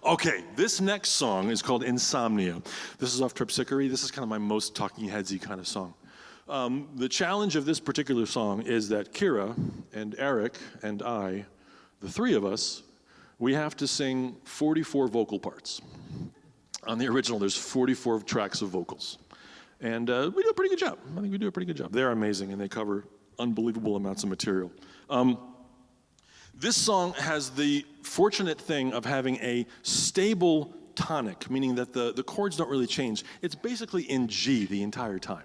Okay, this next song is called Insomnia. This is off TERPSICHORE. This is kind of my most talking headsy kind of song. The challenge of this particular song is that Kiera and Eric and I, the three of us, we have to sing 44 vocal parts. On the original, there's 44 tracks of vocals. And we do a pretty good job. I think we do a pretty good job. They're amazing, and they cover unbelievable amounts of material. This song has the fortunate thing of having a stable tonic, meaning that the chords don't really change. It's basically in G the entire time.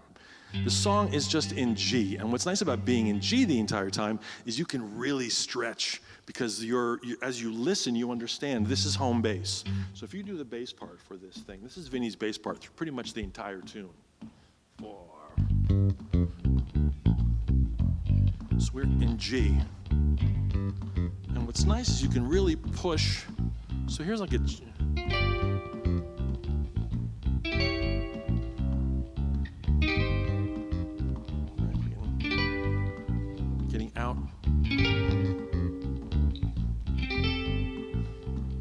The song is just in G, and what's nice about being in G the entire time is you can really stretch, because as you listen, you understand this is home bass. So if you do the bass part for this thing, this is Vinnie's bass part through pretty much the entire tune. 4. So we're in G. And what's nice is you can really push. So here's like a getting out.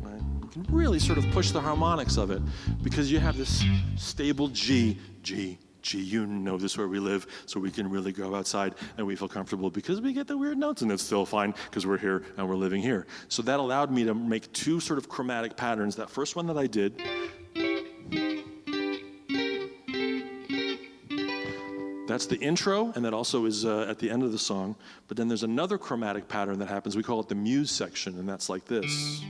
Right. You can really sort of push the harmonics of it because you have this stable G, G, G, you know this is where we live, so we can really go outside and we feel comfortable because we get the weird notes and it's still fine because we're here and we're living here. So that allowed me to make two sort of chromatic patterns. That first one that I did, that's the intro, and that also is at the end of the song. But then there's another chromatic pattern that happens. We call it the muse section, and that's like this.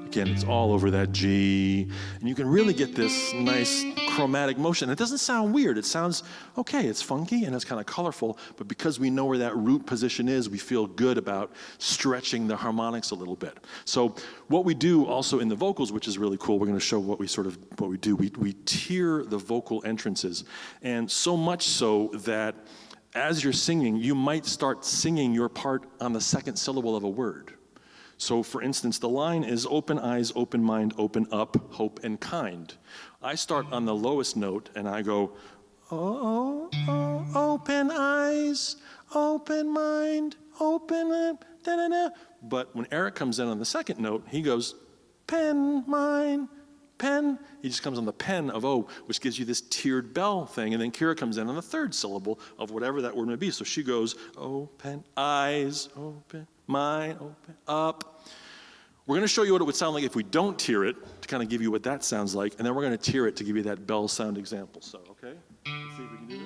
Again, it's all over that G, and you can really get this nice chromatic motion. It doesn't sound weird. It sounds okay. It's funky and it's kind of colorful, but because we know where that root position is, we feel good about stretching the harmonics a little bit. So what we do also in the vocals, which is really cool, we're going to show what we do. We tier the vocal entrances, and so much so that as you're singing, you might start singing your part on the second syllable of a word. So, for instance, the line is open eyes, open mind, open up, hope, and kind. I start on the lowest note, and I go, oh, oh, open eyes, open mind, open up, da-da-da. But when Eric comes in on the second note, he goes, pen, mine, pen. He just comes on the pen of O, which gives you this tiered bell thing. And then Kiera comes in on the third syllable of whatever that word may be. So she goes, open eyes, open mind, open up. We're going to show you what it would sound like if we don't tier it, to kind of give you what that sounds like. And then we're going to tier it to give you that bell sound example. So, okay? Let's see if we can do this.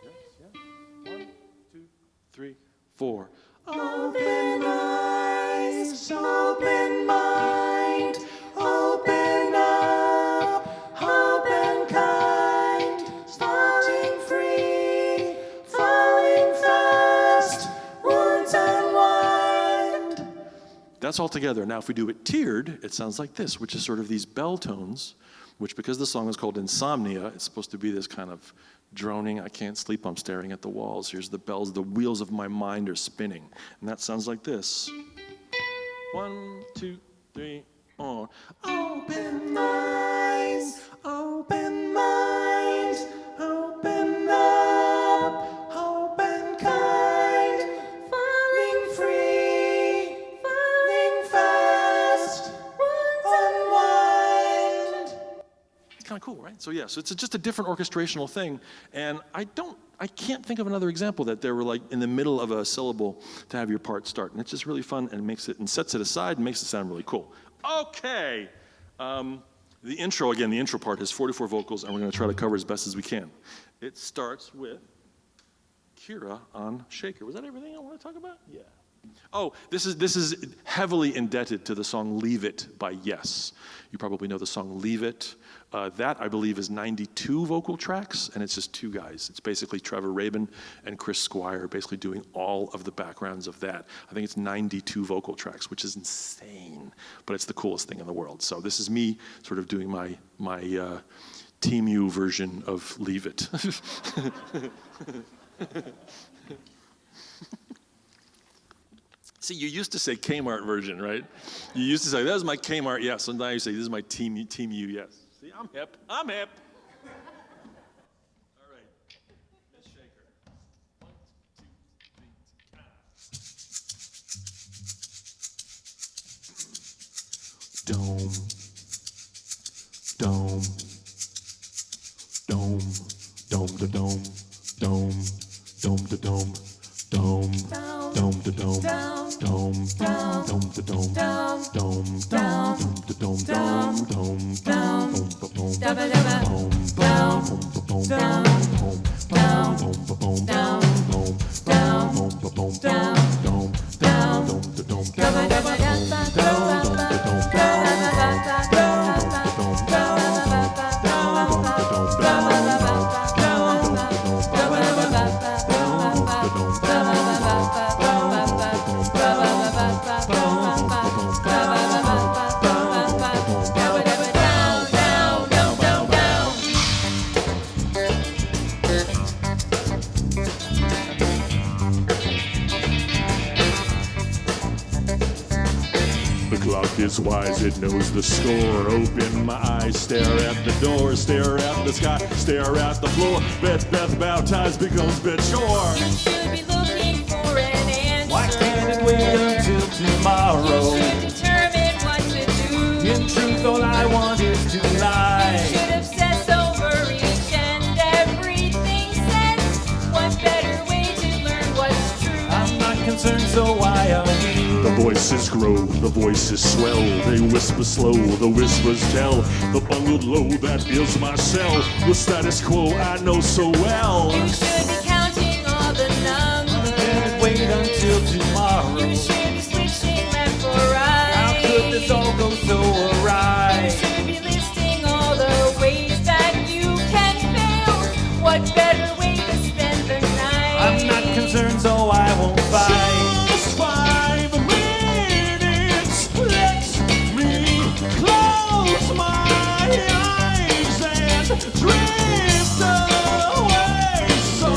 Yes, yes. 1, 2, 3, 4. Open eyes, open mind, open up, hope and kind, starting free, falling fast, words unwind. That's all together. Now if we do it tiered, it sounds like this, which is sort of these bell tones, which because the song is called Insomnia, it's supposed to be this kind of droning, I can't sleep, I'm staring at the walls. Here's the bells, the wheels of my mind are spinning. And that sounds like this. 1, 2, 3, 4. Open eyes, open mind, open up, open kind, falling free, falling fast, unwind. Kind of cool, right? So yeah, so it's just a different orchestrational thing, and I can't think of another example that they were like in the middle of a syllable to have your part start, and it's just really fun and makes it and sets it aside and makes it sound really cool. Okay, the intro again. The intro part has 44 vocals, and we're going to try to cover as best as we can. It starts with Kiera on shaker. Was that everything I want to talk about? Yeah. Oh, this is heavily indebted to the song Leave It by Yes. You probably know the song Leave It. That, I believe, is 92 vocal tracks, and it's just two guys. It's basically Trevor Rabin and Chris Squire basically doing all of the backgrounds of that. I think it's 92 vocal tracks, which is insane, but it's the coolest thing in the world. So this is me sort of doing my Team U version of Leave It. See, you used to say Kmart version, right? You used to say, that was my Kmart yes, and now you say, this is my Team U yes. See, I'm hip. I'm hip. All right, Miss Shaker. 1, 2, 3, Dome, dome, dome, dome to dome, dome, dome to dome, dome, dome to dome, dome, dome to dome, dome, dome to dome, dome, dome, dome, boom, is wise, it knows the score. Open my eyes, stare at the door, stare at the sky, stare at the floor. Beth baptized becomes Betchore. You should be looking for an answer. Why can't it wait until tomorrow? You should determine what to do. In truth, all I want is to lie. You should obsess over each and everything said. What better way to learn what's true? I'm not concerned, so why are you? The voices grow, the voices swell. They whisper slow, the whispers tell. The bungled low, that is my cell. The status quo I know so well. You should be counting all the numbers. Can't wait until tomorrow. You should be switching left for right. How could this all go so awry? You should be listing all the ways that you can fail. What better way to spend the night? I'm not concerned, so I won't fight. Just 5 minutes, let me close my eyes and drift away so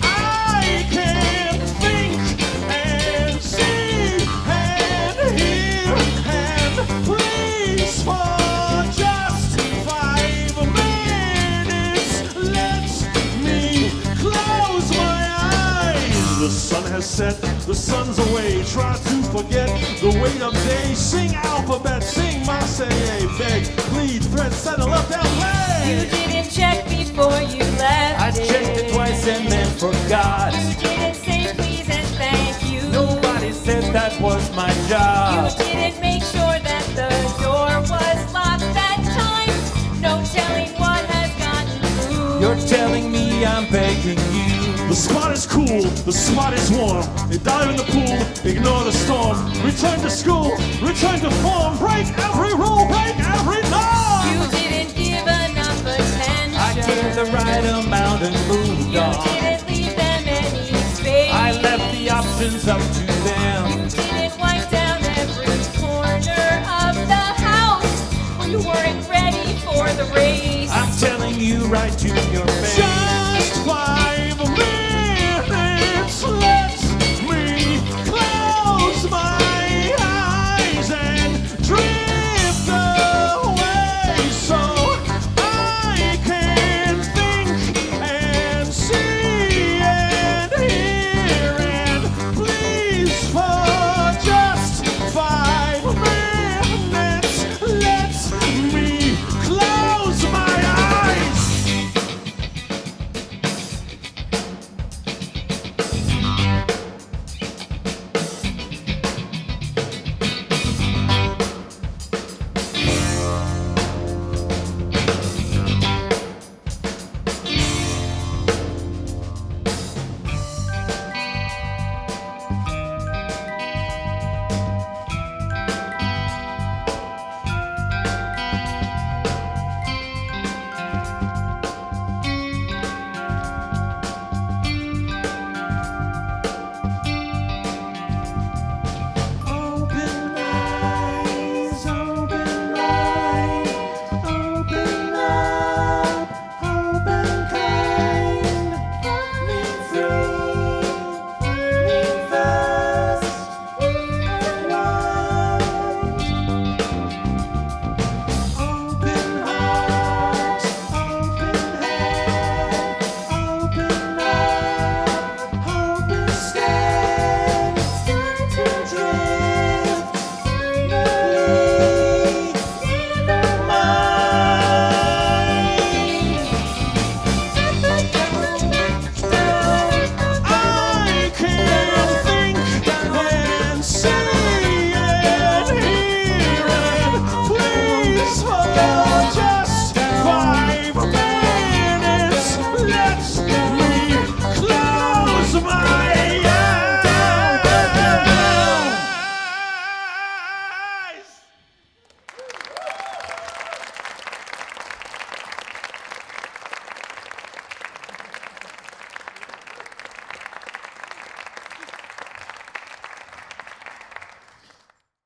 I can think and see and hear and please for just 5 minutes, let me close my eyes. The sun has set, the sun's away. Try to forget the weight of day. Sing alphabet, sing Marseille. Beg, plead, thread, settle up, down, You play. didn't check before you left. I checked it twice and then forgot. You didn't say please and thank you. Nobody said that was my You job. didn't make sure that the door was locked that time. No telling what has gotten through. You're telling me I'm begging you. The spot is cool, the spot is warm. You dive in the pool, ignore the storm. Return to school, return to form. Break every rule, break every norm. You didn't give enough attention. I gave the right amount and moved You on. didn't leave them any space. I left the options up to them. You didn't wipe down every corner of the house. You weren't ready for the race. I'm telling you right to your